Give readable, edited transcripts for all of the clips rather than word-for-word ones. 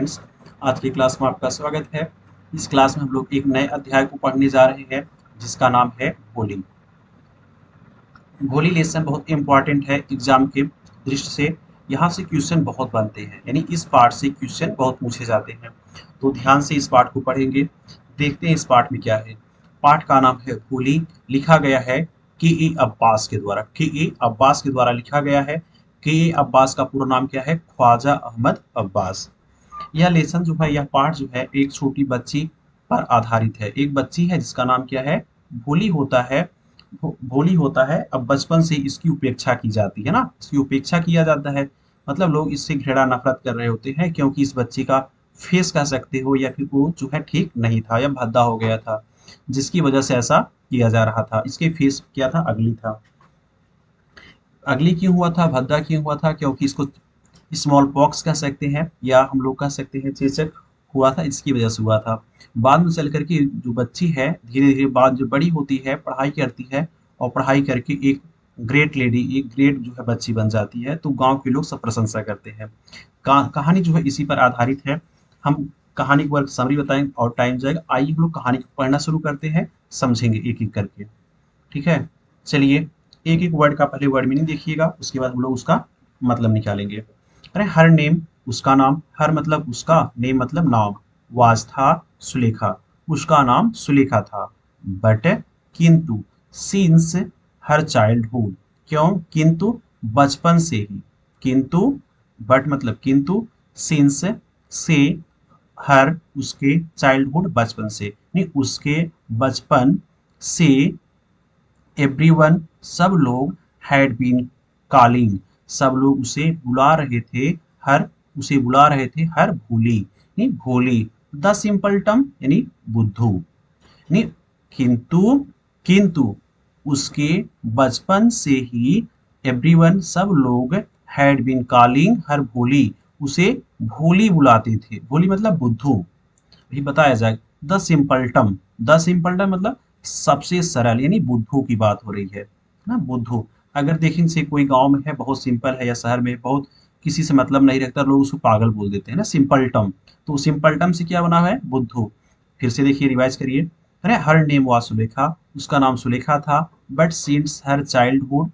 Students, आज की class में आपका स्वागत है। इस क्लास में हम लोग एक नए अध्याय को पढ़ने जा रहे हैं जिसका नाम है भोली। भोली लेसन बहुत इंपॉर्टेंट है एग्जाम के दृष्टि से। यहाँ से क्वेश्चन बहुत बनते हैं, यानी इस पार्ट से क्वेश्चन बहुत पूछे जाते हैं, तो ध्यान से इस पार्ट को पढ़ेंगे। देखते हैं इस पार्ट में क्या है। पार्ट का नाम है भोली। लिखा गया है के ए अब्बास के द्वारा। के ए अब्बास के द्वारा लिखा गया है। के ए अब्बास का पूरा नाम क्या है? ख्वाजा अहमद अब्बास। यह लेसन जो है, यह पाठ जो है एक छोटी बच्ची पर आधारित है। एक बच्ची है जिसका नाम क्या है? भोली होता है। भोली होता है। अब बचपन से इसकी उपेक्षा की जाती है ना, इसकी उपेक्षा किया जाता है। मतलब लोग इससे घृणा नफरत कर रहे होते हैं क्योंकि इस बच्ची का फेस कह सकते हो, या फिर वो जो है ठीक नहीं था या भद्दा हो गया था, जिसकी वजह से ऐसा किया जा रहा था। इसके फेस क्या था? अगली था। अगली क्यों हुआ था, भद्दा क्यों हुआ था? क्योंकि इसको स्मॉल पॉक्स कह सकते हैं, या हम लोग कह सकते हैं चेचक हुआ था, इसकी वजह से हुआ था। बाद में चल करके जो बच्ची है धीरे धीरे बाद जो बड़ी होती है, पढ़ाई करती है, और पढ़ाई करके एक ग्रेट लेडी, एक ग्रेट जो है बच्ची बन जाती है, तो गांव के लोग सब प्रशंसा करते हैं। कहानी जो है इसी पर आधारित है। हम कहानी को वर्क समरी बताएंगे और टाइम जाएगा। आइए हम लोग कहानी को पढ़ना शुरू करते हैं, समझेंगे एक एक करके। ठीक है, चलिए एक एक वर्ड का पहले वर्ड मीनिंग देखिएगा, उसके बाद हम लोग उसका मतलब निकालेंगे। अरे हर नेम, उसका नाम। हर मतलब उसका, नेम मतलब नाम। वाज था सुलेखा, उसका नाम सुलेखा था। बट किंतु, सिंस हर चाइल्डहुड, क्यों? किंतु बचपन से ही। किंतु, बट मतलब किंतु, सिंस से, हर उसके, चाइल्डहुड बचपन से, नहीं उसके बचपन से, एवरीवन सब लोग, हैड बीन कॉलिंग सब लोग उसे बुला रहे थे, हर उसे बुला रहे थे हर भोली, नहीं भोली। द सिंपल टर्म यानी बुद्धू, नहीं। किंतु, किंतु उसके बचपन से ही, एवरीवन सब लोग, हैड बीन कॉलिंग हर भोली उसे भोली बुलाते थे। भोली मतलब बुद्धू, भी बताया जाए। द सिंपलटम, द सिंपलटम मतलब सबसे सरल, यानी बुद्धू की बात हो रही है ना। बुद्धू, अगर देखें से कोई गांव में है बहुत सिंपल है, या शहर में बहुत किसी से मतलब नहीं रखता, लोग उसको पागल बोल देते हैं ना, सिंपलटम। तो सिंपलटम से क्या बना हुआ है? बुद्धू। फिर से देखिए, रिवाइज करिए। अरे हर नेम वाज सुलेखा, उसका नाम सुलेखा था। बट सिंस हर चाइल्डहुड,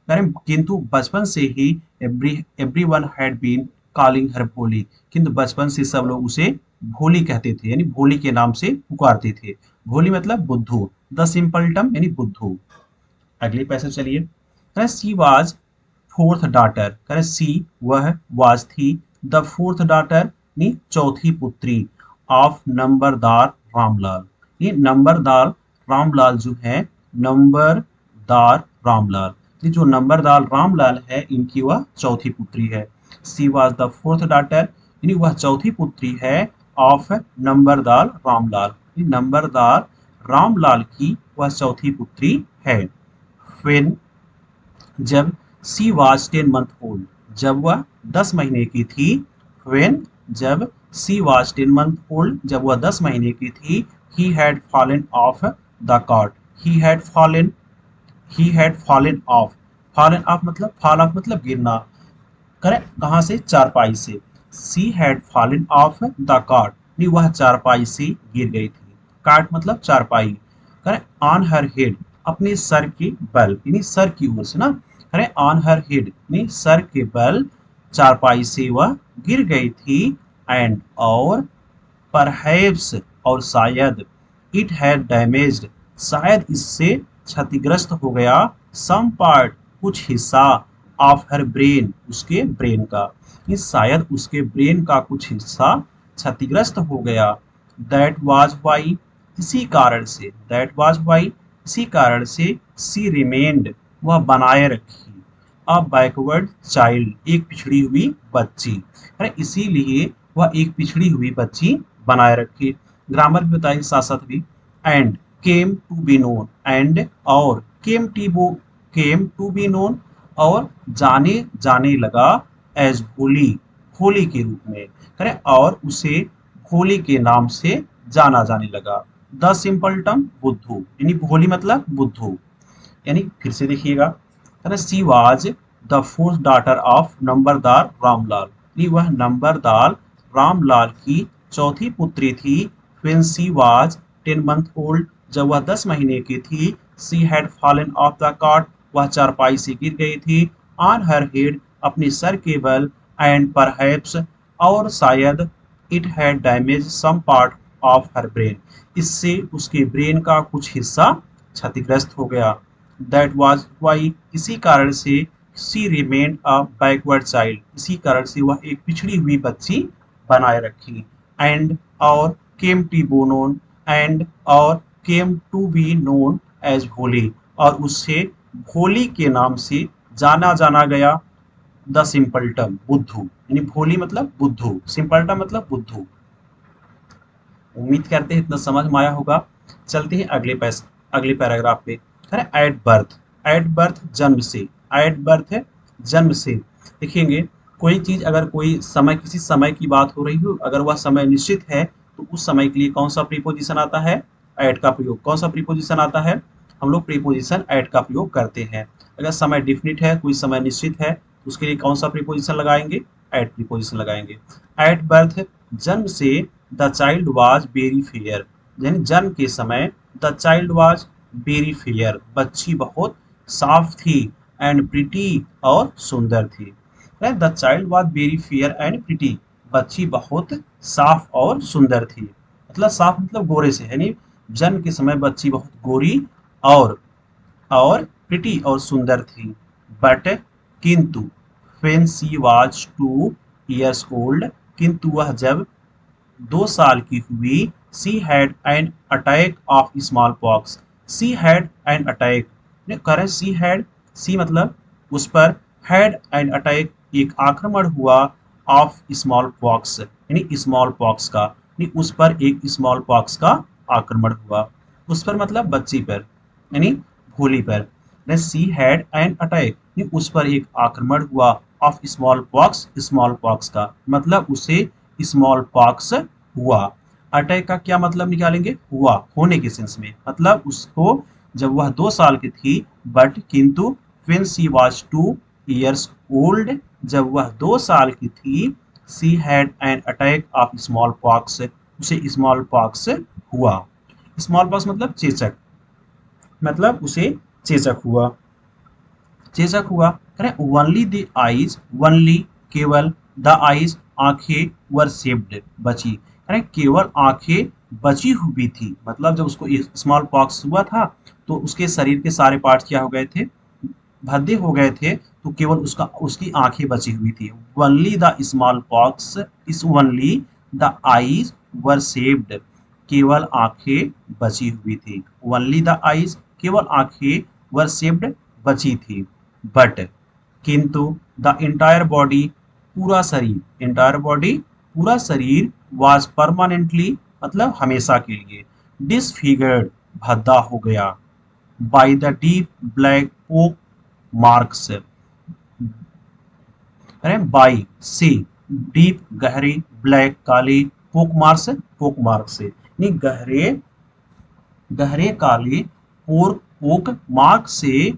अरे किंतु बचपन से ही, everyone had been calling her Bholi, किंतु बचपन से सब लोग उसे भोली कहते थे, यानी भोली के नाम से पुकारते थे। भोली मतलब बुद्धू। द सिंपलटम यानी बुद्धू। अगले पैसे चलिए। करें सी वाज फोर्थ डाटर, करें सी वह, वाज थी, द फोर्थ डाटर नी चौथी पुत्री, ऑफ नंबरदार रामलाल। ये नंबरदार रामलाल जो है, नंबरदार रामलाल, ये जो नंबरदार रामलाल है इनकी वह चौथी पुत्री है। सी वाज द फोर्थ डाटर, यानी वह चौथी पुत्री है, ऑफ नंबरदार रामलाल, नंबरदार रामलाल की वह चौथी पुत्री है। व्हेन, जब, सी वाज 10 month ओल्ड, जब वह 10 महीने की थी। व्हेन, जब, सी वाज 10 month ओल्ड, जब वह 10 महीने की थी। He had fallen off the cot, he had fallen, he had fallen off, fallen off मतलब, फॉल ऑफ मतलब गिरना। करें कहाँ से? चारपाई से। She had fallen off the cart, नहीं वह चारपाई से गिर गई थी। कार्ट मतलब चारपाई। करें ऑन हर हेड, अपने सर के बल, यानी सर की ओर से ना। करें ऑन हर हेड, यानी सर के बल चारपाई से वह गिर गई थी। एंड और, परहैप्स और शायद, इट हैड डैमेज्ड शायद इससे क्षतिग्रस्त हो गया, सम पार्ट कुछ हिस्सा, ऑफ हर ब्रेन उसके ब्रेन का, कि शायद उसके ब्रेन का कुछ हिस्सा क्षतिग्रस्त हो गया। दैट वाज वाई, इसी कारण से, दैट वाज वाई इसी कारण से, सी रिमेन्ड वह बनाए रखी, अ बैकवर्ड चाइल्ड एक पिछड़ी हुई बच्ची, है इसीलिए वह एक पिछड़ी हुई बच्ची बनाए रखी। ग्रामर भी बताइए साथ साथ भी। And came to be known, and और, केम टू बी नोन और जाने जाने लगा, एज भोली भोली के रूप में, करें और उसे भोली के नाम से जाना जाने लगा। द सिंपल टर्म बुद्धू, यानी भोली मतलब बुद्धू। यानी फिर से देखिएगा, she was the fourth daughter of Numberdar Ramlal, यानी वह नंबरदार रामलाल की चौथी पुत्री थी। When she was 10 month old, जब वह 10 महीने की थी। She had fallen off the cot, वह चारपाई से गिर गई थी। ऑन हर हेड, अपने सर के बल। एंड परहैप्स, और शायद। It had damage some part of her brain, इससे उसके ब्रेन का कुछ हिस्सा क्षतिग्रस्त हो गया। दैट वाज वाई, इसी कारण से। She remained a backward child, इसी कारण से वह एक पिछड़ी हुई बच्ची बनाए रखी। एंड, और came to be known, and और came to be known as Bholi, और उससे भोली के नाम से जाना जाना गया। द सिंपलटन, बुद्धू, यानी भोली मतलब बुद्धू, सिंपलटन मतलब बुद्धू। उम्मीद करते हैं इतना समझ में आया होगा। चलते हैं अगले पैराग्राफ पे। है एट बर्थ, एट बर्थ जन्म से, एट बर्थ है जन्म से। देखेंगे कोई चीज अगर कोई समय, किसी समय की बात हो रही हो, अगर वह समय निश्चित है तो उस समय के लिए कौन सा प्रीपोजिशन आता है? एट का प्रयोग। कौन सा प्रीपोजिशन आता है? हम लोग प्रीपोजिशन एट का प्रयोग करते हैं। अगर समय डिफिनिट है, कोई समय निश्चित है, तो उसके लिए कौन सा प्रीपोजिशन लगाएंगे? एट प्रीपोजिशन लगाएंगे। एट बर्थ, जन्म से। The child was very fair, यानी जन्म के समय। The child was very fair, बच्ची बहुत साफ थी। एंड प्रिटी, और सुंदर थी। The child was very fair and pretty, बच्ची बहुत साफ और सुंदर थी। मतलब साफ मतलब गोरे से, यानी जन्म के समय बच्ची बहुत गोरी और प्रिटी और सुंदर थी। बट, किंतु। When she was 2 years old, किंतु वह जब 2 साल की हुई। She had an attack of small pox, she had an attack, करे सी हैड, सी मतलब उस पर, हैड एन अटैक एक आक्रमण हुआ। ऑफ स्मॉल पॉक्स, यानी स्मॉल पॉक्स का, यानी उस पर एक स्मॉल पॉक्स का आक्रमण हुआ। उस पर मतलब बच्ची पर, यानी भोली पर। सी हैड एन अटैक, उस पर एक आक्रमण हुआ। ऑफ स्मॉल पॉक्स का मतलब उसे स्मॉल पॉक्स हुआ। अटैक का क्या मतलब निकालेंगे? हुआ, होने के सेंस में, मतलब उसको जब वह 2 साल की थी। बट, किंतु। When she was 2 years old, जब वह 2 साल की थी। She had an attack of small pox, उसे स्मॉल पॉक्स हुआ। स्मॉल पॉक्स मतलब चेचक, मतलब उसे चेचक हुआ। चेचक हुआ, करें ओनली द आईज, ओनली केवल। द आईज आंखें, वर शेप्ड बची, करें केवल आंखें बची हुई थी। मतलब जब उसको स्मॉल पॉक्स हुआ था तो उसके शरीर के सारे पार्ट क्या हो गए थे? भद्दे हो गए थे, तो केवल उसकी आंखें बची हुई थी। Only the small pox is only the eyes were shaped, केवल आंखें बची हुई थी। ओनली द आईज, केवल आंखें, वर शेप्ड बची थी। बट, किंतु। द इंटायर बॉडी, पूरा शरीर, इंटायर बॉडी पूरा शरीर। वाज परमानेंटली, मतलब हमेशा के लिए। डिसफिगर्ड, भद्दा हो गया। बाय द डीप ब्लैक पोक मार्क्स, अरे बाई से, डीप गहरे, ब्लैक काले, पोक मार्क से, यानी गहरे गहरे काले पोक मार्क से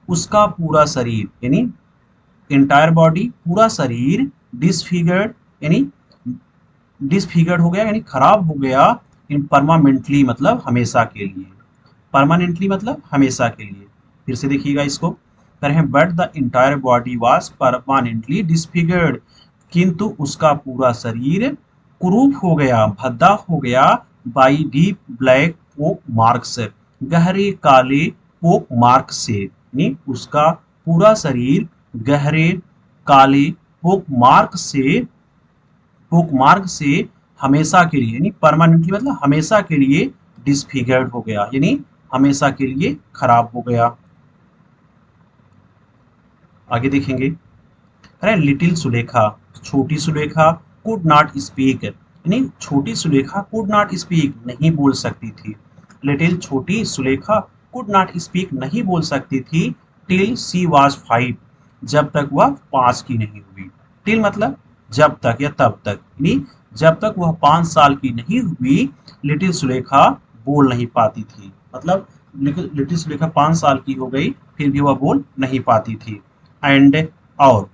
उसका पूरा शरीर, यानी इंटायर बॉडी पूरा शरीर। डिसफिगर्ड, यानी डिसफिगर्ड हो गया, यानी खराब हो गया। इन परमानेंटली मतलब हमेशा के लिए, परमानेंटली मतलब हमेशा के लिए। फिर से देखिएगा इसको, करें but the entire body was permanently disfigured, किंतु उसका पूरा शरीर कुरूप हो गया, भद्दा हो गया। बाई डीप ब्लैक पोक मार्क्स, गहरे काले पोक मार्क से, यानी उसका पूरा शरीर गहरे काले पोक मार्क से हमेशा के लिए, यानी परमानेंटली मतलब हमेशा के लिए डिसफिगर्ड हो गया, यानी हमेशा के लिए खराब हो गया। आगे देखेंगे, अरे लिटिल सुलेखा, छोटी सुलेखा। कुड नॉट स्पीक, यानी छोटी सुलेखा कुड नॉट स्पीक, नहीं बोल सकती थी। लिटिल छोटी सुलेखा कुड नॉट स्पीक, नहीं बोल सकती थी। टिल सी वाज 5, जब तक वह 5 की नहीं हुई। टिल मतलब जब तक या तब तक, यानी जब तक वह 5 साल की नहीं हुई। लिटिल सुलेखा बोल नहीं पाती थी, मतलब लिटिल सुलेखा 5 साल की हो गई फिर भी वह बोल नहीं पाती थी। एंड, और।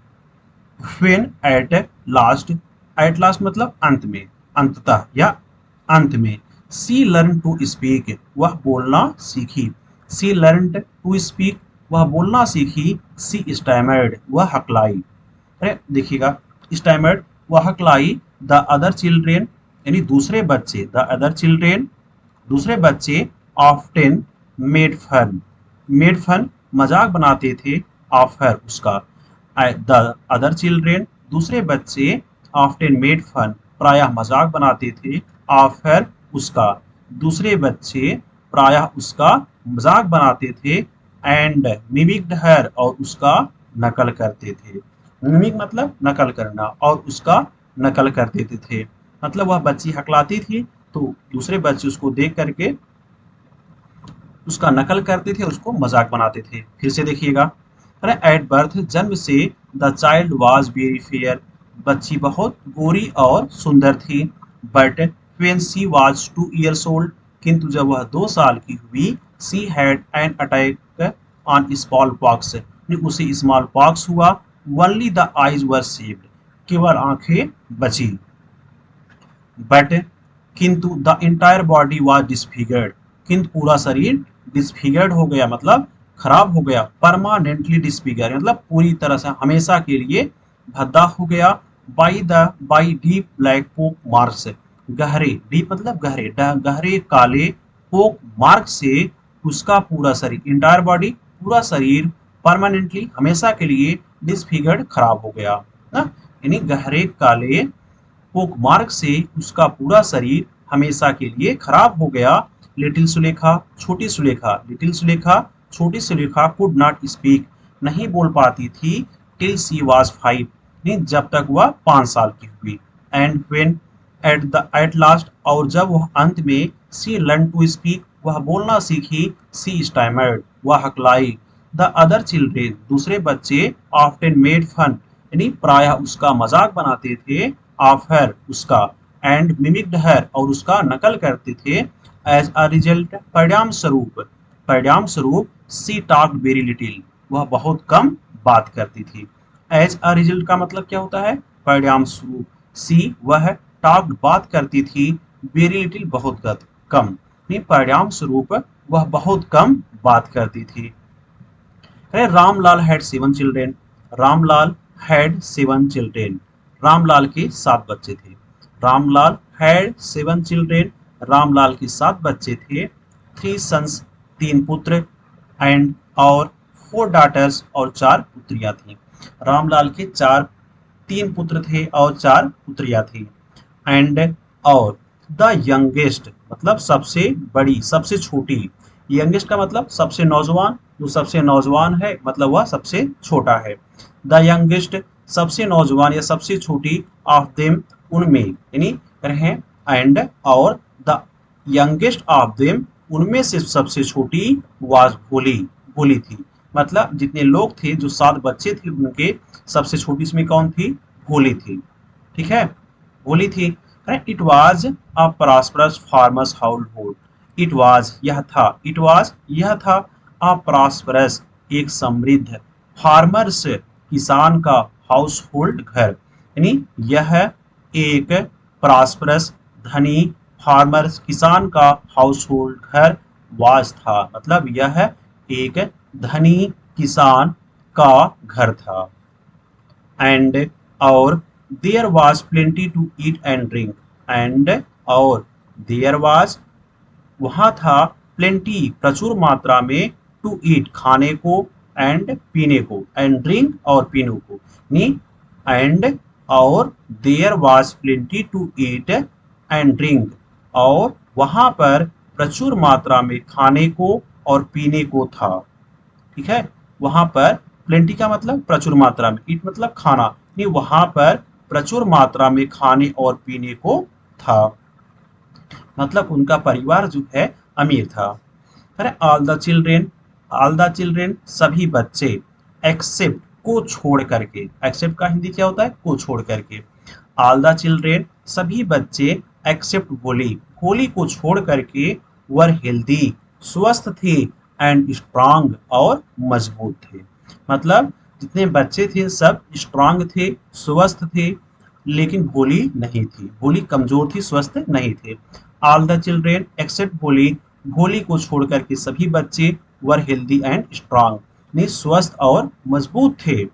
When at last, at last मतलब अंत में, अंततः या अंत में। सी लर्न टू स्पीक, वह बोलना सीखी। सी लर्न टू स्पीक, वह बोलना सीखी। सी स्टैमर्ड, वह हकलाई। अरे देखिएगा, स्टैमर्ड वह हकलाई। द अदर चिल्ड्रेन यानी दूसरे बच्चे, द अदर चिल्ड्रेन दूसरे बच्चे often made fun, made fun मजाक बनाते थे, ऑफ हर उसका। द अदर चिल्ड्रेन दूसरे बच्चे ऑफ्टेन मेड फन प्रायः मजाक बनाते थे, ऑफ हर उसका। दूसरे बच्चे प्रायः उसका मजाक बनाते थे, एंड मिमिक्ड हर और उसका नकल करते थे। मिमिक मतलब नकल करना, और उसका नकल कर देते थे। मतलब वह बच्ची हकलाती थी तो दूसरे बच्चे उसको देख करके उसका नकल करते थे, उसको मजाक बनाते थे। फिर से देखिएगा, अरे एट बर्थ जन्म से the child was very fair, बच्ची बहुत गोरी और सुंदर थी। But when she was 2 years old, किंतु जब वह 2 साल की हुई, she had an attack on small pox, उसे स्मॉल पॉक्स हुआ। Only the eyes were saved, केवल आंखें बची। बट किंतु the entire body was disfigured, किंतु पूरा शरीर डिसफिगर्ड हो गया, मतलब खराब हो गया। परमानेंटली डिसफिगर मतलब पूरी तरह से हमेशा के लिए भद्दा हो गया। बाई डीप ब्लैक पोक मार्क्स, गहरे डीप मतलब गहरे, गहरे काले पोक मार्क से उसका पूरा शरीर, इंटायर बॉडी पूरा शरीर, परमानेंटली हमेशा के लिए, डिसफिगर्ड खराब हो गया ना, यानी गहरे काले पोकमार्क से उसका पूरा शरीर हमेशा के लिए खराब हो गया। लिटिल सुलेखा छोटी सुलेखा, लिटिल सुलेखा छोटी सुलेखा कुड नॉट स्पीक नहीं बोल पाती थी, टिल सी वाज 5 नहीं जब तक वह 5 साल की हुई। एंड व्हेन एट लास्ट और जब वह अंत में, सी लर्न टू स्पीक वह बोलना सीखी। सी स्टैमर्ड वह हकलाई। द अदर चिल्ड्रेन दूसरे बच्चे ऑफ्टन मेड फन यानी प्रायः उसका मजाक बनाते थे, ऑफ हर उसका, एंड मिमिक्ड हर और उसका नकल करते थे। एज अ रिजल्ट परिणाम स्वरूप सी टॉक्ड वेरी लिटिल वह बहुत कम बात करती थी। एज अ रिजल्ट का मतलब क्या होता है, परिणाम स्वरूप। सी वह टॉक्ड बात करती थी, वेरी लिटिल बहुत कम, परिणाम स्वरूप वह बहुत कम बात करती थी। Ramlal had 7 children, Ramlal had 7 children, Ramlal के 7 बच्चे थे। रामलाल हैड 7 चिल्ड्रेन, रामलाल के 7 बच्चे थे। 3 सन्स 3 पुत्र, एंड और 4 डॉटर्स और 4 पुत्रियां थीं। रामलाल के 3 पुत्र थे और 4 पुत्रियां थी। एंड और द यंगेस्ट मतलब सबसे बड़ी, सबसे छोटी। यंगेस्ट का मतलब सबसे नौजवान, जो सबसे नौजवान है मतलब वह सबसे छोटा है। द यंगेस्ट सबसे नौजवान या सबसे छोटी, ऑफ देम उनमें यानी रहे, एंड और द यंगेस्ट ऑफ देम उनमें से सबसे छोटी, वाज भोली भोली थी। मतलब जितने लोग थे, जो 7 बच्चे थे उनके सबसे छोटी इसमें कौन थी, भोली थी। ठीक है, भोली थी। It was a prosperous farmers house hold, it was यह था, इट वॉज यह था, अ प्रॉस्परस एक समृद्ध, फार्मर्स किसान का, हाउस होल्ड घर, यानी यह एक प्रॉस्परस धनी, फार्मर्स किसान का, हाउस होल्ड घर, वाज था मतलब यह एक धनी किसान का घर था। एंड और there was plenty to eat and drink, and और देयर वाज वहाँ था, प्लेंटी प्रचुर मात्रा में, टू ईट खाने को, एंड पीने को, एंड ड्रिंक और पीने को, नी एंड और there was plenty to eat and drink, और वहाँ पर प्रचुर मात्रा में खाने को और पीने को था। ठीक है, वहां पर प्लेंटी का मतलब प्रचुर मात्रा में, ईट मतलब खाना, नहीं वहां पर प्रचुर मात्रा में खाने और पीने को था, मतलब उनका परिवार जो है अमीर था। अरे ऑल द चिल्ड्रेन सभी बच्चे, एक्सेप्ट को छोड़ करके, एक्सेप्ट का हिंदी क्या होता है, को छोड़ करके। ऑल द चिल्ड्रेन सभी बच्चे, एक्सेप्ट होली होली को छोड़ करके, वर हेल्दी स्वस्थ थे, एंड स्ट्रांग और मजबूत थे। मतलब जितने बच्चे थे सब स्ट्रांग थे, स्वस्थ थे, लेकिन भोली नहीं थी, भोली कमजोर थी, स्वस्थ नहीं थे। ऑल द चिल्ड्रेन एक्सेप्ट भोली, भोली को छोड़कर के सभी बच्चे वर हेल्दी एंड स्ट्रांग, नहीं स्वस्थ और मजबूत थे।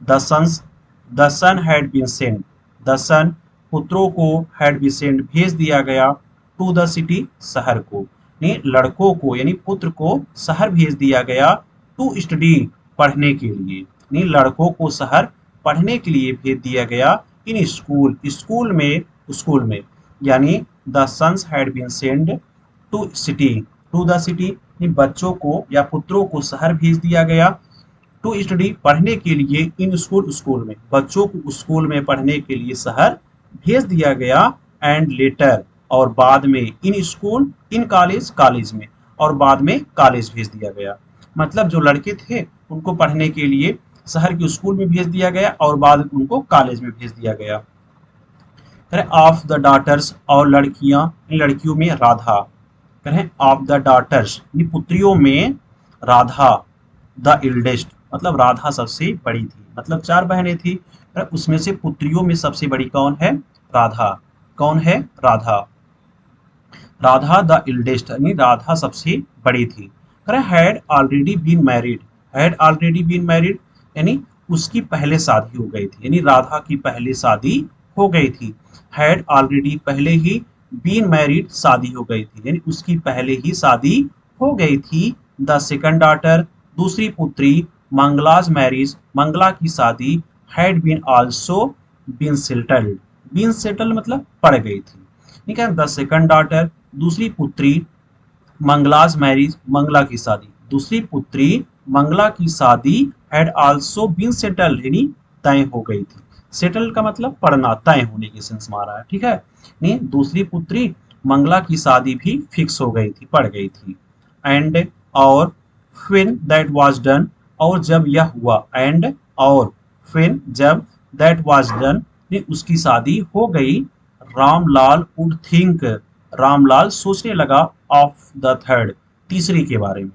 The sons the son had been sent, the son पुत्रों को हैड बी सेंट भेज दिया गया, टू द सिटी शहर को, ने लड़कों को यानी पुत्र को शहर भेज दिया गया, टू स्टडी पढ़ने के लिए, ने लड़कों को शहर पढ़ने के लिए भेज दिया गया, इन स्कूल स्कूल में यानी the sons had been send to city, to the city बच्चों को या पुत्रों को शहर भेज दिया गया, टू स्टडी पढ़ने के लिए, इन स्कूल में बच्चों को स्कूल में पढ़ने के लिए शहर भेज दिया गया, एंड लेटर और बाद में, इन स्कूल इन कॉलेज में और बाद में कॉलेज भेज दिया गया। मतलब जो लड़के थे उनको पढ़ने के लिए शहर के स्कूल में भेज दिया गया और बाद में उनको कॉलेज में भेज दिया गया। ऑफ द डॉटर्स और लड़कियां, इन लड़कियों में राधा, करें ऑफ द डॉटर्स पुत्रियों में राधा, द इल्डेस्ट मतलब राधा सबसे बड़ी थी, मतलब 4 बहनें थी, उसमें से पुत्रियों में सबसे बड़ी कौन है? राधा। कौन है? राधा। राधा द इल्डेस्ट यानी राधा सबसे बड़ी थी। Had already been married, had already been married यानी उसकी पहले शादी हो गई थी, यानी राधा की पहले शादी हो गई थी। हैड ऑलरेडी पहले ही, बीन मैरिड शादी हो गई थी, यानी उसकी पहले ही शादी हो गई थी। द सेकंड डॉटर दूसरी पुत्री, मंगलाज मैरिज मंगला की शादी, had been also been settled, been settled मतलब पड़ गई थी, ठीक है। द सेकंड डॉटर दूसरी पुत्री, मंगलाज मैरिज मंगला की शादी, दूसरी पुत्री मंगला की शादी, हैड आल्सो बीन सेटल्ड यानी तय हो गई थी। सेटल का मतलब पढ़ना, तय होने के सेंस में आ रहा है, ठीक है। नहीं दूसरी पुत्री मंगला की शादी भी फिक्स हो गई थी, पड़ गई थी। एंड और व्हेन दैट वाज डन और जब यह हुआ, एंड और व्हेन जब दैट वाज डन उसकी शादी हो गई, रामलाल वुड थिंक रामलाल सोचने लगा ऑफ द थर्ड तीसरी के बारे में।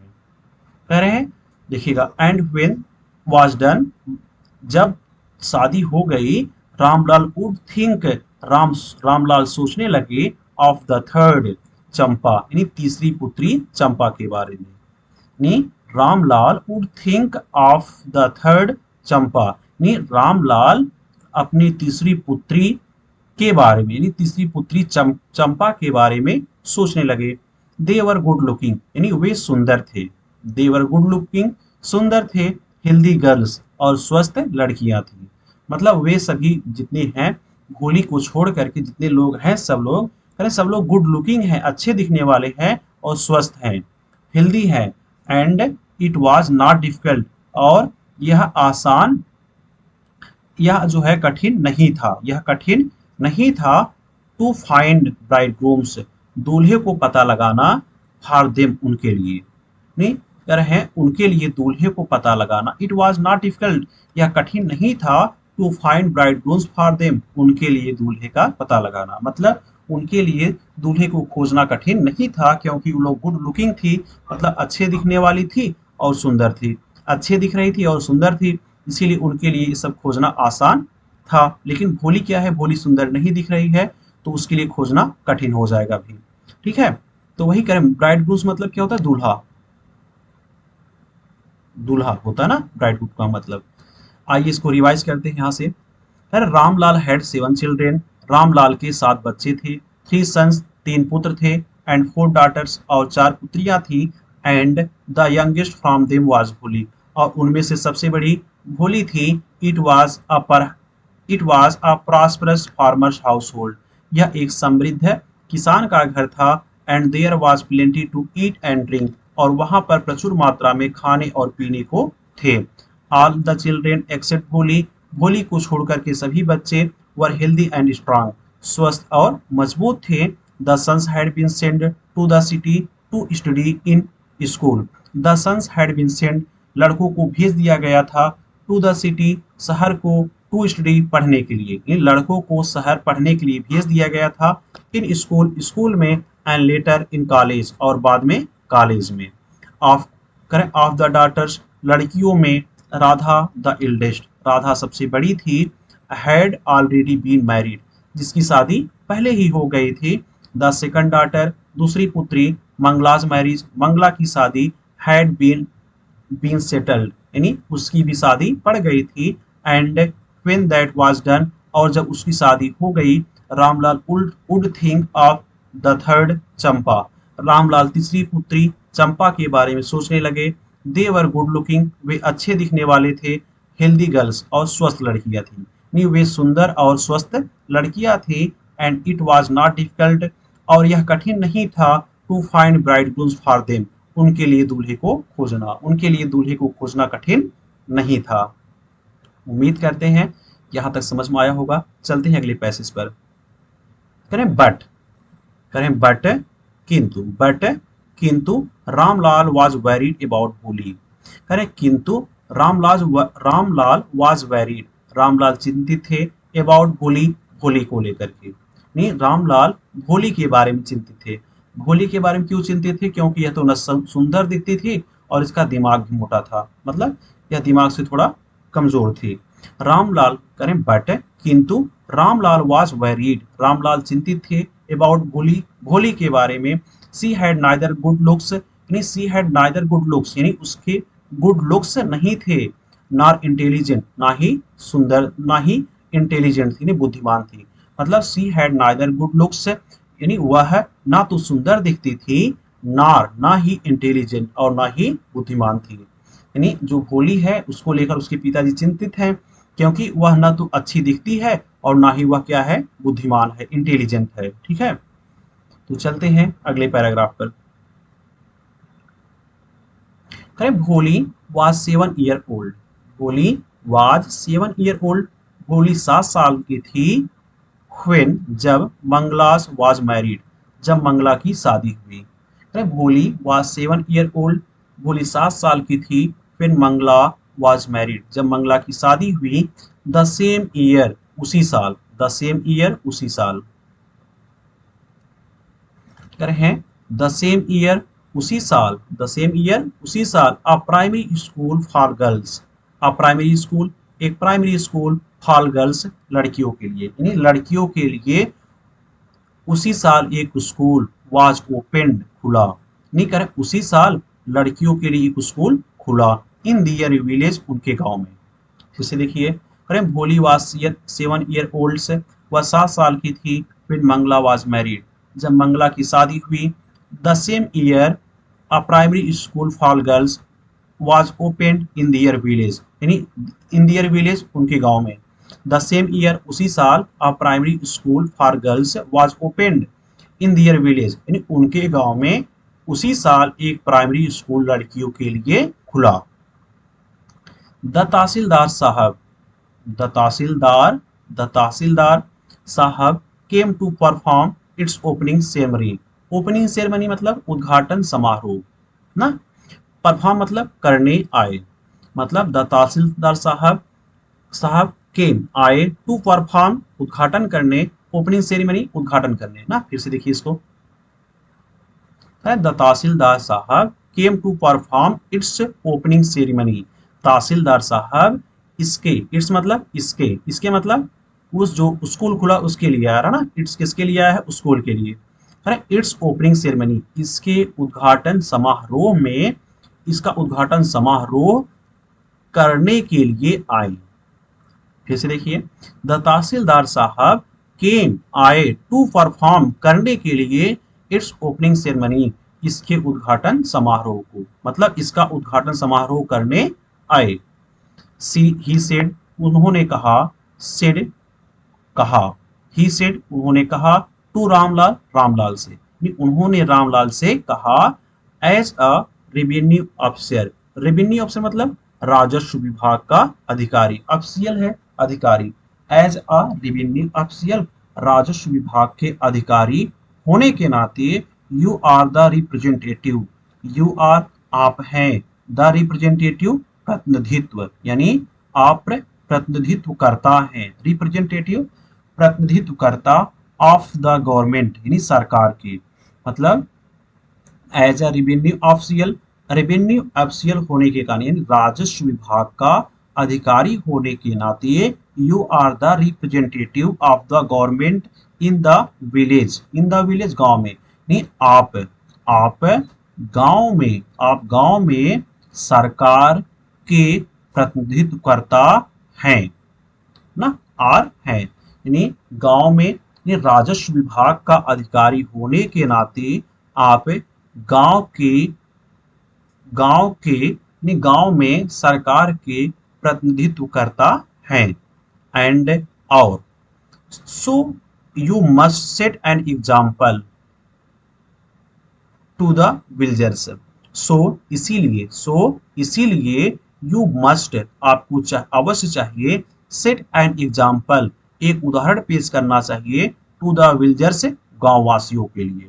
कह रहे हैं देखिएगा, एंड व्हेन वाज डन जब शादी हो गई, रामलाल वुड थिंक रामलाल सोचने लगे ऑफ द थर्ड चंपा यानी तीसरी पुत्री चंपा के बारे में। नी Ramlal would think of the third Champa नी रामलाल अपनी तीसरी पुत्री के बारे में यानी तीसरी पुत्री चंपा के बारे में सोचने लगे। दे वर गुड लुकिंग यानी वे सुंदर थे, दे वर गुड लुकिंग सुंदर थे, हेल्दी गर्ल्स और स्वस्थ लड़कियां थी। मतलब वे सभी जितने हैं, भोली को छोड़ करके जितने लोग हैं सब लोग गुड लुकिंग हैं, अच्छे दिखने वाले हैं और स्वस्थ हैं, हेल्दी हैं। And it was not difficult और यह आसान, यह जो है कठिन नहीं था, यह कठिन नहीं था, टू फाइंड ब्राइड ग्रूम्स दूल्हे को पता लगाना, फॉर देम उनके लिए, नहीं कर हैं उनके लिए दूल्हे को पता लगाना। इट वाज नॉट डिफिकल्ट यह कठिन नहीं था, to find bridegrooms for them उनके लिए दूल्हे का पता लगाना, मतलब उनके लिए दूल्हे को खोजना कठिन नहीं था, क्योंकि वो लोग गुड लुकिंग थी, मतलब अच्छे दिखने वाली थी और सुंदर थी, अच्छे दिख रही थी और सुंदर थी, इसीलिए उनके लिए ये सब खोजना आसान था। लेकिन भोली क्या है, भोली सुंदर नहीं दिख रही है तो उसके लिए खोजना कठिन हो जाएगा भी, ठीक है। तो वही करें, ब्राइड ग्रूम्स मतलब क्या होता है? दूल्हा, दूल्हा होता है ना ब्राइड ग्रूम का मतलब। आइए इसको रिवाइज करते हैं यहाँ से। रामलाल हैड 7 चिल्ड्रेन, रामलाल के 7 बच्चे थे, 3 सन्स 3 पुत्र थे, एंड 4 डॉटर्स और 4 पुत्रियां थी, and the youngest from them was Bholi और उनमें से सबसे बड़ी भोली थी। It was a prosperous farmers household, यह एक समृद्ध किसान का घर था, and there was plenty to eat and drink और वहां पर प्रचुर मात्रा में खाने और पीने को थे। ऑल द चिल्ड्रेन एक्सेप्ट भोली, भोली को छोड़कर के सभी बच्चे वर हेल्दी एंड स्ट्रांग स्वस्थ और मजबूत थे। The sons had been send to the city to study in school, the sons had been send लड़कों को भेज दिया गया था, टू द सिटी शहर को, टू स्टडी पढ़ने के लिए, इन लड़कों को शहर पढ़ने के लिए भेज दिया गया था, इन स्कूल में, एंड लेटर इन कॉलेज और बाद में कॉलेज में। ऑफ ऑफ द डॉटर्स लड़कियों में, राधा द इल्डेस्ट राधा सबसे बड़ी थी, हैड ऑलरेडी बीन मैरिड, जिसकी शादी पहले ही हो गई थी। द सेकंड डॉटर, दूसरी पुत्री, मंगलाज मैरिज, मंगला की शादी, हैड बीन सेटल्ड, यानी उसकी भी शादी पड़ गई थी। And when that was done, और जब उसकी शादी हो गई, Ramlal would think of the third Champa, Ramlal तीसरी पुत्री चंपा के बारे में सोचने लगे। दे वर गुड लुकिंग, वे अच्छे दिखने वाले थे। हेल्दी गर्ल्स, और स्वस्थ लड़कियां थी, नहीं वे सुंदर और स्वस्थ लड़कियां थी। And it was not difficult, और यह कठिन नहीं था, to find bridegrooms for them, उनके लिए दूल्हे को खोजना, उनके लिए दूल्हे को खोजना कठिन नहीं था। उम्मीद करते हैं यहां तक समझ में आया होगा। चलते हैं अगले पैसेज पर। करें बट, करें बट किंतु Ramlal was varied about Holi, करें किंतु रामलाल वाज वेरीड, रामलाल चिंतित थे, अबाउट होली, होली को लेकर के, नहीं रामलाल होली के बारे में चिंतित थे। होली के बारे में क्यों चिंतित थे? क्योंकि यह तो न सुंदर दिखती थी और इसका दिमाग भी मोटा था, मतलब यह दिमाग से थोड़ा कमजोर थी। रामलाल करें बट, किंतु रामलाल वाज वेरीड, रामलाल चिंतित थे, अबाउट भोली, भोली के बारे में। She had neither good looks, यानी she had neither good looks, यानी उसके गुड लुक्स नहीं थे, नॉर इंटेलिजेंट, ना ही सुंदर, ना ही इंटेलिजेंट थी, नहीं बुद्धिमान थी। मतलब सी हैड नाइदर गुड लुक्स, यानी वह ना तो सुंदर दिखती थी, नार ना ही इंटेलिजेंट, और ना ही बुद्धिमान थी। यानी जो भोली है उसको लेकर उसके पिताजी चिंतित हैं, क्योंकि वह ना तो अच्छी दिखती है और ना ही वह क्या है, बुद्धिमान है, इंटेलिजेंट है। ठीक है, तो चलते हैं अगले पैराग्राफ पर। करें भोली वाज 7 ईयर ओल्ड, भोली वाज 7 ईयर ओल्ड, भोली 7 साल की थी। व्हेन, जब, मंगलास वाज मैरिड, जब मंगला की शादी हुई। करें भोली वाज 7 ईयर ओल्ड, भोली 7 साल की थी। व्हेन मंगला वाज मैरिड, जब मंगला की शादी हुई। द सेम ईयर, उसी साल, द सेम ईयर उसी साल। हैं द सेम ईयर उसी साल, द सेम ईयर उसी साल, a primary school for girls, a primary school, एक प्राइमरी स्कूल, फॉर गर्ल्स, लड़कियों के लिए, यानी लड़कियों के लिए उसी साल एक स्कूल, वाज ओपेंड, खुला, नहीं करें उसी साल लड़कियों के लिए एक स्कूल खुला, इन दियर विलेज, उनके गांव में। फिर से देखिए, करें भोली वाज 7 ईयर ओल्ड से, वह 7 साल की थी। फिर मंगला वाज मैरिड, जब मंगला की शादी हुई। The same year a primary school for girls was opened in their village, यानी इन दियर विलेज, उनके गांव में। द सेम ईयर उसी साल, a primary school for girls was opened in their village, यानी उनके गांव में उसी साल एक प्राइमरी स्कूल लड़कियों के लिए खुला। द तहसीलदार साहब, द तहसीलदार, द तहसीलदार साहब came to perform its opening ceremony, opening ceremony मतलब उद्घाटन समारोह ना, परफॉर्म मतलब करने आए, मतलब द तहसीलदार साहब, साहब केम आए, टू परफॉर्म उद्घाटन करने, ओपनिंग सेरेमनी उद्घाटन करने ना। फिर से देखिए इसको, द तहसीलदार साहब came to perform its opening ceremony, tehsildar sahib इसके, इट्स मतलब इसके, इसके मतलब उस जो स्कूल खुला उसके लिए आ रहा ना, इट्स किसके लिए आया है, स्कूल के लिए, है इट्स ओपनिंग सेरेमनी, इसके उद्घाटन समारोह में, इसका उद्घाटन समारोह करने के लिए आए। फिर से देखिए, द तहसीलदार साहब केम आए, टू परफॉर्म करने के लिए, इट्स ओपनिंग सेरेमनी, इसके उद्घाटन समारोह को, मतलब इसका उद्घाटन समारोह करने आए। सी ही सेड, उन्होंने कहा, सेड कहा, ही सेड उन्होंने कहा, टू रामलाल, रामलाल से, उन्होंने रामलाल से कहा, as a revenue officer, revenue officer मतलब राजस्व विभाग का अधिकारी, ऑफिशियल है अधिकारी, एज अ रेवेन्यू ऑफिशियल, राजस्व विभाग के अधिकारी होने के नाते, you are the representative, you are आप हैं, द रिप्रेजेंटेटिव प्रतिनिधित्व, यानी आप प्रतिनिधित्व करता है, रिप्रेजेंटेटिव प्रतिनिधित्वकर्ता, ऑफ द गवर्नमेंट यानी सरकार की, मतलब as a revenue official, revenue official होने के कारण, यानी राजस्व विभाग का अधिकारी होने के नाते, you are the representative of the government in the village, in the village गांव में, नहीं आप गांव में सरकार के प्रतिनिधित्व करता हैं ना, आर है, यानी गांव में, यानी राजस्व विभाग का अधिकारी होने के नाते आप गांव के गांव में सरकार के प्रतिनिधित्व करता है। एंड और so you must set an example to the villagers, इसीलिए यू मस्ट, आपको अवश्य चाहिए, सेट एन एग्जाम्पल, एक उदाहरण पेश करना चाहिए, टू द विलेजर्स, गांव वासियों के लिए,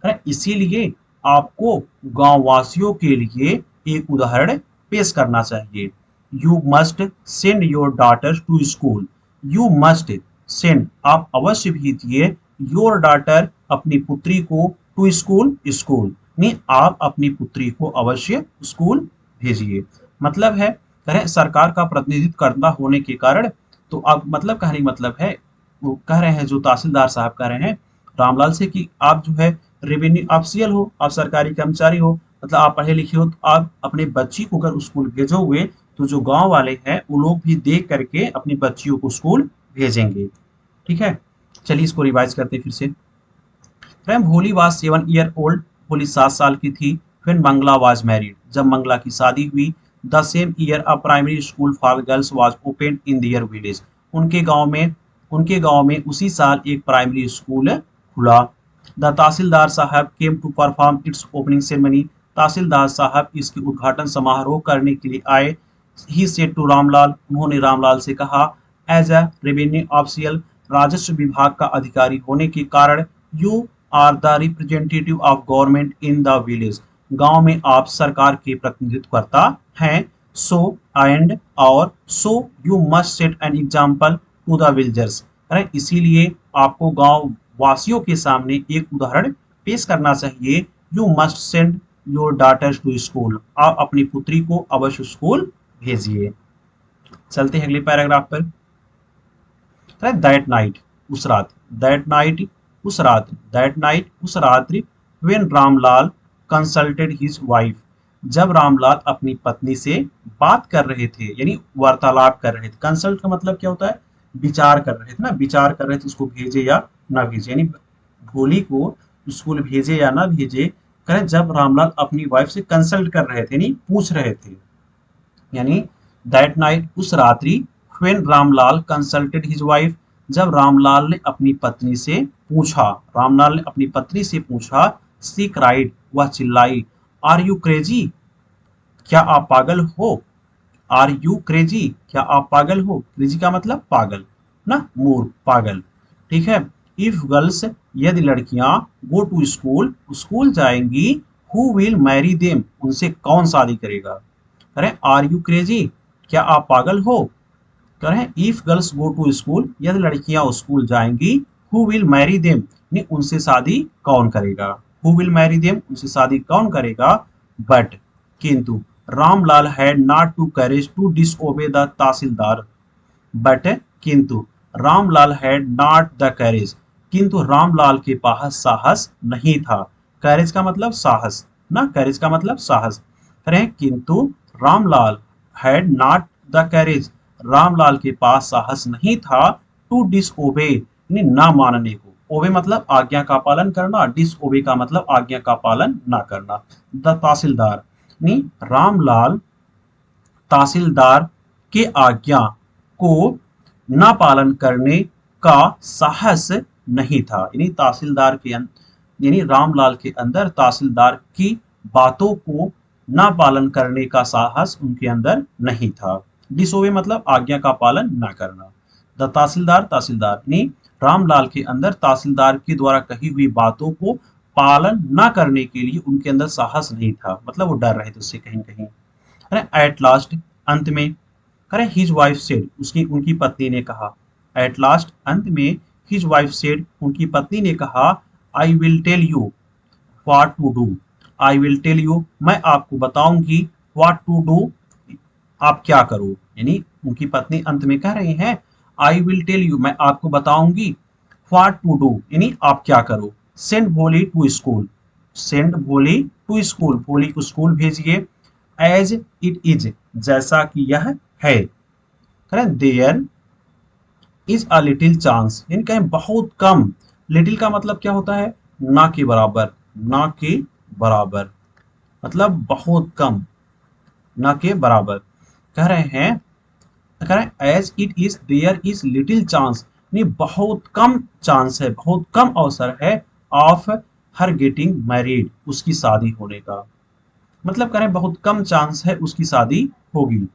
है ना? इसीलिए आपको गांव वासियों के लिए एक उदाहरण पेश करना चाहिए। You must send your daughter to school, you must send, आप अवश्य भेजिए, योर डॉटर, अपनी पुत्री को, टू स्कूल, स्कूल, नहीं, आप अपनी पुत्री को अवश्य स्कूल भेजिए। मतलब है, कह सरकार का प्रतिनिधित्व करना होने के कारण, तो अब मतलब कहने मतलब है, वो कह रहे हैं जो तहसीलदार साहब कह रहे हैं रामलाल से कि आप जो है रेवेन्यू ऑफिशियल हो, आप सरकारी कर्मचारी हो, मतलब आप पढ़े लिखे हो, तो आप अपने बच्ची को अगर स्कूल भेजोगे तो जो गांव वाले हैं वो लोग भी देख करके अपनी बच्चियों को स्कूल भेजेंगे। ठीक है, चलिए इसको रिवाइज करते हैं फिर से। Friend, Holi was 7 year old, Holi 7 साल की थी। फिर मंगला वाज मैरिड, जब मंगला की शादी हुई। The same year a primary school for girls was open in their village, उनके गांव में उसी साल एक प्राइमरी स्कूल खुला। द तहसीलदार साहब came to perform its opening ceremony, tehsildar sahib इसके उद्घाटन समारोह करने के लिए आए। ही सेड टू रामलाल, उन्होंने रामलाल से कहा, एज अ रेवेन्यू ऑफिशियल, राजस्व विभाग का अधिकारी होने के कारण, you are the representative of government in the village, गांव में आप सरकार के प्रतिनिधित्व करता हैं। सो एंड और so you must set an example to the villagers, इसीलिए आपको गांव वासियों के सामने एक उदाहरण पेश करना चाहिए। You must send your daughters to school, आप अपनी पुत्री को अवश्य स्कूल भेजिए। चलते हैं अगले पैराग्राफ पर। दैट नाइट, उस रात, दैट नाइट, उस रात, दैट नाइट, उस रात्रि, when Ramlal consulted his wife, जब रामलाल अपनी पत्नी से बात कर रहे थे, यानी वार्तालाप कर रहे थे। कंसल्ट का मतलब क्या होता है, विचार कर रहे थे ना, विचार कर रहे थे उसको भेजे या ना भेजे, यानी भोली को स्कूल भेजे या ना भेजे। करें जब रामलाल अपनी वाइफ से कंसल्ट कर रहे थे, यानी पूछ रहे थे, यानी दैट नाइट, उस रात्रि, when Ramlal consulted his wife, जब रामलाल ने अपनी पत्नी से पूछा, रामलाल ने अपनी पत्नी से पूछा, सी क्राइड, वह चिल्लाई, आर यू क्रेजी, क्या आप पागल हो, आर यू क्रेजी, क्या आप पागल हो, क्रेजी का मतलब पागल ना, मूर्ख, पागल। ठीक है, इफ गर्ल्स, यदि लड़कियां, गो टू स्कूल, स्कूल जाएंगी, हु विल मैरी देम, उनसे कौन शादी करेगा। करें आर यू क्रेजी, क्या आप पागल हो। करें if girls go to school, यदि लड़कियां स्कूल जाएंगी, हु विल मैरी देम, उनसे शादी कौन करेगा, हु विल मैरी देम, उनसे शादी कौन करेगा। बट, किंतु, Ramlal had not to courage to disobey the tehsildar, but, किंतु, Ramlal had not the courage, किंतु रामलाल के पास साहस नहीं था। करेज का मतलब साहस ना, करेज का मतलब साहस। करें किंतु रामलाल हैड नॉट द करेज, रामलाल के पास साहस नहीं था, टू डिसओबे, ना मानने को, ओबे मतलब आज्ञा का पालन करना, डिसओबे का मतलब आज्ञा का पालन ना करना। द तहसीलदार, रामलाल तहसीलदार के आज्ञा को ना पालन करने का साहस नहीं था, यानी तहसीलदार के यानी रामलाल के अंदर तहसीलदार की बातों को ना पालन करने का साहस उनके अंदर नहीं था। डिसोबे मतलब आज्ञा का पालन ना करना। द तहसीलदार, तहसीलदार यानी रामलाल के अंदर तहसीलदार के द्वारा कही हुई बातों को पालन ना करने के लिए उनके अंदर साहस नहीं था, मतलब वो डर रहे थे उससे कहीं कहीं। एट लास्ट, अंत में, करें हिज वाइफ सेड, उसकी उनकी पत्नी ने कहा, एट लास्ट, अंत में, हिज वाइफ सेड, उनकी पत्नी ने कहा, I will tell you what to do, I will tell you, मैं आपको बताऊंगी, व्हाट टू डू, आप क्या करो, यानी उनकी पत्नी अंत में कह रही हैं, आई विल टेल यू, मैं आपको बताऊंगी, व्हाट टू डू, यानी आप क्या करो, सेंड भोली टू स्कूल, सेंड भोली टू स्कूल, भोली को स्कूल भेजिए, एज इट इज, जैसा कि यह है, there is a little chance, यानी कहें बहुत कम, लिटिल का मतलब क्या होता है, ना के बराबर, ना के बराबर, मतलब बहुत कम, ना के बराबर, कह रहे हैं, कह रहे हैं as it is there is little chance, यानी बहुत कम चांस है, बहुत कम अवसर है, ऑफ हर गेटिंग मैरिड, उसकी शादी होने का, मतलब करें बहुत कम चांस है उसकी शादी होगी,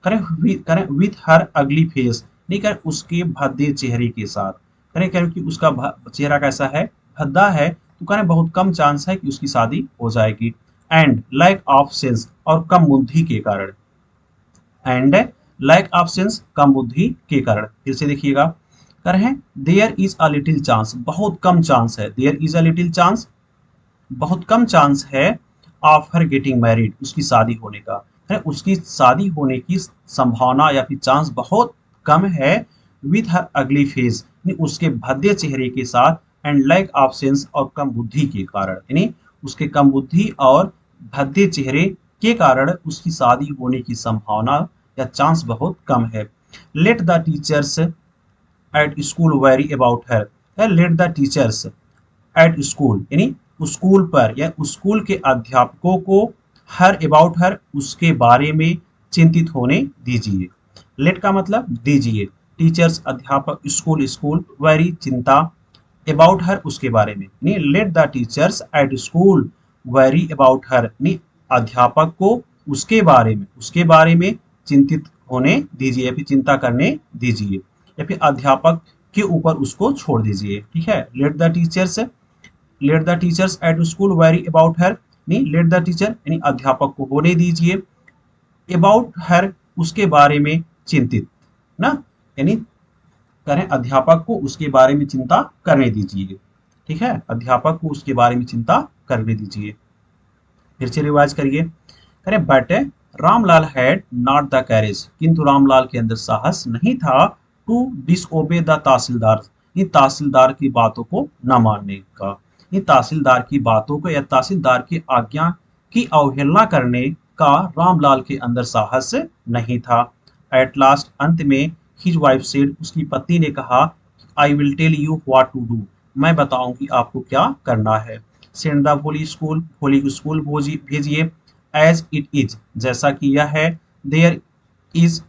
करें विथ हर अगली फेस, नहीं करें उसके भद्दे चेहरे के साथ, करें करें कि उसका चेहरा कैसा है, भद्दा है, तो करें बहुत कम चांस है कि उसकी शादी हो जाएगी, एंड लैक ऑफ सेंस, और कम बुद्धि के कारण, एंड लैक ऑफ सेंस, कम बुद्धि के कारण, फिर से देखिएगा, कर हैं there is a little chance, बहुत कम चांस है, there is a little chance, बहुत कम चांस है, ऑफ हर गेटिंग मैरिड, उसकी शादी होने का, है उसकी शादी होने की संभावना या फिर चांस बहुत कम है, विथ हर अगली फेज, यानी उसके भद्दे चेहरे के साथ, एंड लैक ऑफ सेंस, और कम बुद्धि के कारण, यानी उसके कम बुद्धि और भद्दे चेहरे के कारण उसकी शादी होने की संभावना या चांस बहुत कम है, let the teachers at school very about her, let the teachers at school, यानी स्कूल पर या स्कूल के अध्यापकों को, हर अबाउट हर, उसके बारे में चिंतित होने दीजिए, लेट का मतलब दीजिए, टीचर्स अध्यापक, स्कूल स्कूल, वेरी चिंता, अबाउट हर उसके बारे में, यानी let the teachers at school very about her, यानी अध्यापक को उसके बारे में चिंतित होने दीजिए या फिर चिंता करने दीजिए, या फिर अध्यापक के ऊपर उसको छोड़ दीजिए, ठीक है, let the teachers at school very about her, नहीं लेट द टीचर यानी अध्यापक को होने दीजिए, अबाउट हर उसके बारे में चिंतित, ना, यानी करें अध्यापक को उसके बारे में चिंता करने दीजिए, ठीक है, अध्यापक को उसके बारे में चिंता करने दीजिए, फिर से रिवाइज करिए, करें but Ramlal had not the carriage, किंतु रामलाल के अंदर साहस नहीं था, टू डिसओबे द तहसीलदार, ये तहसीलदार की बातों को न मानने का, ये तहसीलदार की बातों को या तहसीलदार की आज्ञा की अवहेलना करने का रामलाल के अंदर साहस नहीं था, एट लास्ट, अंत में, हिज वाइफ सेड, उसकी पत्नी ने कहा, I will tell you what to do, मैं बताऊंगी आपको क्या करना है, सेंड द भोली स्कूल, भोली को स्कूल भेजिए, एज इट इज, जैसा कि यह है, there is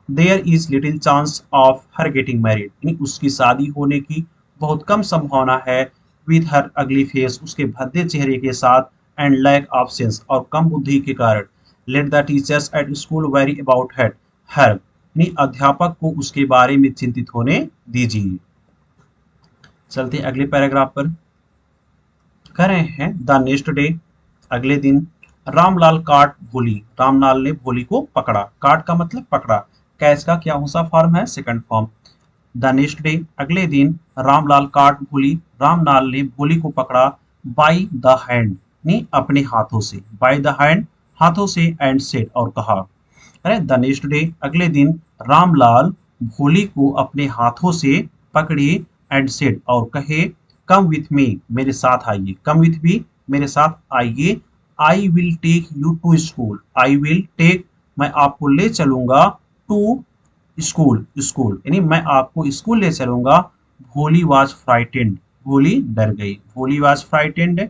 there is little chance of her getting married, यानी उसकी शादी होने की बहुत कम संभावना है, विथ हर अगली फेस, उसके भद्दे चेहरे के साथ, एंड लैक ऑफ सेंस, और कम बुद्धि के कारण, let the teachers at school very about her, यानी अध्यापक को उसके बारे में चिंतित होने दीजिए। चलते अगले पैराग्राफ पर, कह रहे हैं द नेक्स्ट डे, अगले दिन, रामलाल काट भोली, रामलाल ने भोली को पकड़ा, काट का मतलब पकड़ा, कैच का क्या होता फॉर्म है, second form, the next day, अगले दिन, रामलाल काट भोली, रामलाल ने भोली को पकड़ा, बाई द हैंड, नहीं अपने हाथों से, बाई द हैंड, हाथों से, एंड सेड, और कहा, अरे द नेक्स्ट डे, अगले दिन, रामलाल भोली को अपने हाथों से पकड़े, एंड सेड, और कहे, कम विथ मी, मेरे साथ आइए, कम विथ मी, मेरे साथ आइए, I will take you to school, I will take, मैं आपको ले चलूंगा, टू स्कूल, स्कूल यानी मैं आपको स्कूल ले चलूंगा, भोली वाज फ्राइटेंड, भोली डर गई, भोली वाज फ्राइटेंड,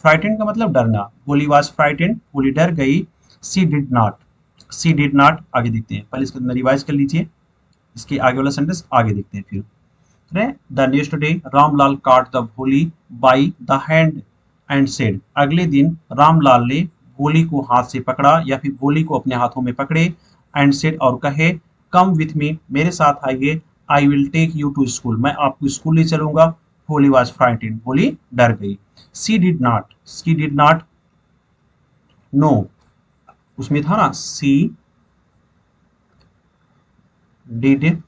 फ्राइटेंड का मतलब डरना, भोली वाज फ्राइटेंड, भोली डर गई, she did not, she did not, आगे देखते हैं, पहले इसको रिवाइज कर लीजिए, इसके आगे वाला सेंटेंस आगे देखते हैं फिर, द नेक्स्ट डे, रामलाल काट द भोली by the hand, and said, अगले दिन रामलाल ने भोली को हाथ से पकड़ा या फिर भोली को अपने हाथों में पकड़े, एंड सेड, और कहे, कम विथ मी, मेरे साथ आइए, I will take you to school, मैं आपको स्कूल ले चलूंगा, भोली वाज फ्राइटेंड, भोली डर गई, सी डिड नॉट नो, उसमें था ना, she did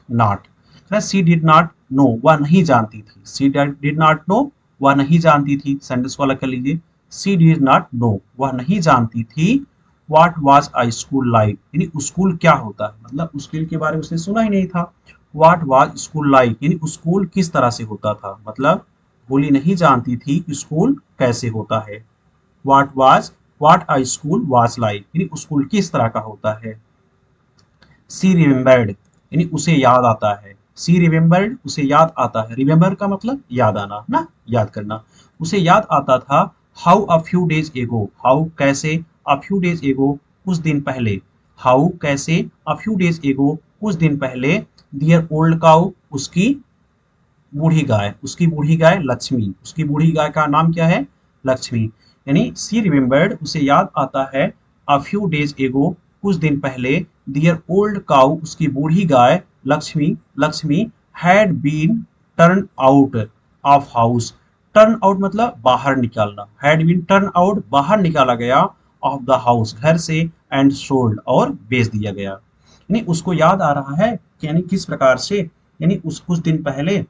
not, she did not know, वह नहीं जानती थी, सी डिड नॉट नो, वह नहीं जानती थी, सेंटेंस को अलग कर लीजिए, सी डिड नॉट नो, वह नहीं जानती थी, what was a school like, यानी स्कूल क्या होता है, मतलब स्कूल के बारे में उसने सुना ही नहीं था। व्हाट वाज स्कूल लाइक, यानी स्कूल किस तरह से होता था, मतलब होली नहीं जानती थी कि स्कूल कैसे होता है। What a school was like, यानी स्कूल किस तरह का होता है। सी रिमेम्बर्ड, यानी उसे याद आता है। सी रिमेम्बर्ड, उसे याद आता है। रिमेम्बर का मतलब याद आना ना, याद करना। उसे याद आता था। हाउ अ फ्यू डेज एगो, हाउ कैसे, अ फ्यू डेज एगो कुछ दिन पहले, हाउ कैसे, अ फ्यू डेज एगो कुछ दिन पहले, दियर ओल्ड काउ, उसकी बूढ़ी गाय, उसकी बूढ़ी गाय लक्ष्मी, उसकी बूढ़ी गाय का नाम क्या है, लक्ष्मी। यानी सी रिमेम्बर्ड, उसे याद आता है। अ फ्यू डेज एगो, कुछ दिन पहले, दियर ओल्ड काउ, उसकी बूढ़ी गाय Lakshmi, Lakshmi had been turn out of house. Turn out मतलब बाहर निकालना, हैड बीन टर्न आउट बाहर निकाला गया, ऑफ द हाउस घर से, एंड सोल्ड और बेच दिया गया। यानी उसको याद आ रहा है कि यानी किस प्रकार से, यानी उस कुछ दिन पहले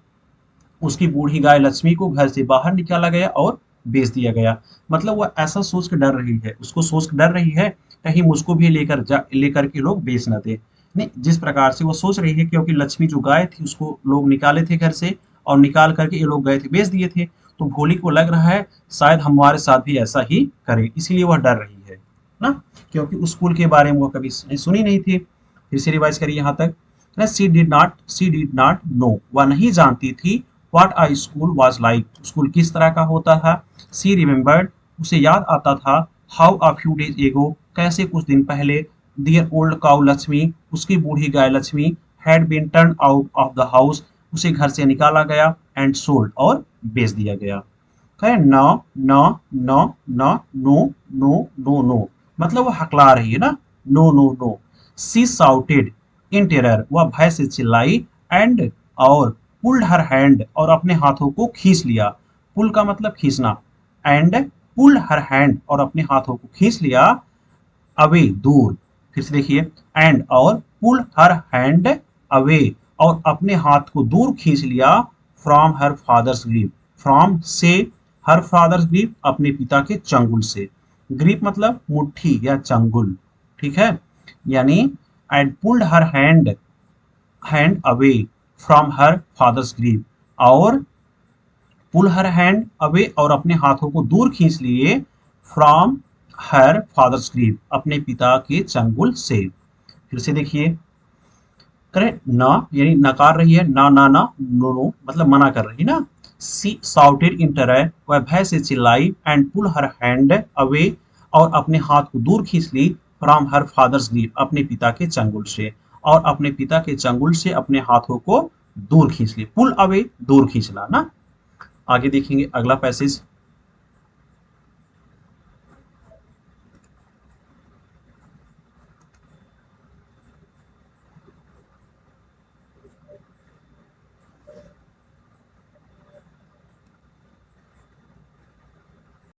उसकी बूढ़ी गाय लक्ष्मी को घर से बाहर निकाला गया और बेच दिया गया। मतलब वो ऐसा सोच के डर रही है, उसको सोच के डर रही है कहीं मुझको भी लेकर के लोग बेच न दे। नहीं, जिस प्रकार से वो सोच रही है, क्योंकि लक्ष्मी जो गाय थी उसको लोग निकाले थे घर से, और निकाल करके ये लोग गए थे बेच दिए थे। तो भोली को लग रहा है शायद हमारे साथ भी ऐसा ही करे, इसीलिए वह डर रही है ना, क्योंकि स्कूल के बारे में वो कभी सुनी नहीं थी। फिर से रिवाइज करिए यहाँ तक। सी डिड नॉट नो, वह नहीं जानती थी। What a school was like, school किस तरह का होता था। सी रिमेम्बर्ड, उसे याद आता था। हाउ अ फ्यू डेज एगो, कैसे कुछ दिन पहले, दियर ओल्ड काउ लक्ष्मी, उसकी बूढ़ी गाय Lakshmi, had been turn out of the house, उसे घर से निकाला गया, एंड सोल्ड और बेच दिया गया। कहे न न न न नो नो नो नो, मतलब वो हकला रही है ना, no no no. She shouted in terror, वह भय से चिल्लाई, एंड और पुल्ड हर हैंड, और अपने हाथों को खींच लिया। पुल का मतलब खींचना, एंड पुल्ड हर हैंड, और अपने हाथों को खींच लिया, अवे दूर। फिर से देखिए, एंड और पुल हर हैंड अवे, और अपने हाथ को दूर खींच लिया, from her father's grip, from से, हर फादर्स ग्रीप अपने पिता के चंगुल से। ग्रीप मतलब मुट्ठी या चंगुल, ठीक है। यानी and pulled her hand away from her father's grip, और पुल हर हैंड अवे, और अपने हाथों को दूर खींच लिए, फ्रॉम हर फादर्स ग्रीप अपने पिता के चंगुल से। फिर से देखिए, करें ना, यानी नकार रही है, ना ना ना, नो नो मतलब मना कर रही है ना। सी साउटेड इन टेरर, वह भय से चिल्लाई, and pull her hand away, और अपने हाथ को दूर खींच ली, फ्रॉम हर फादर्स ग्रीप अपने पिता के चंगुल से, और अपने पिता के चंगुल से अपने हाथों को दूर खींच ली। पुल अवे दूर खींचना ना। आगे देखेंगे अगला पैसेज।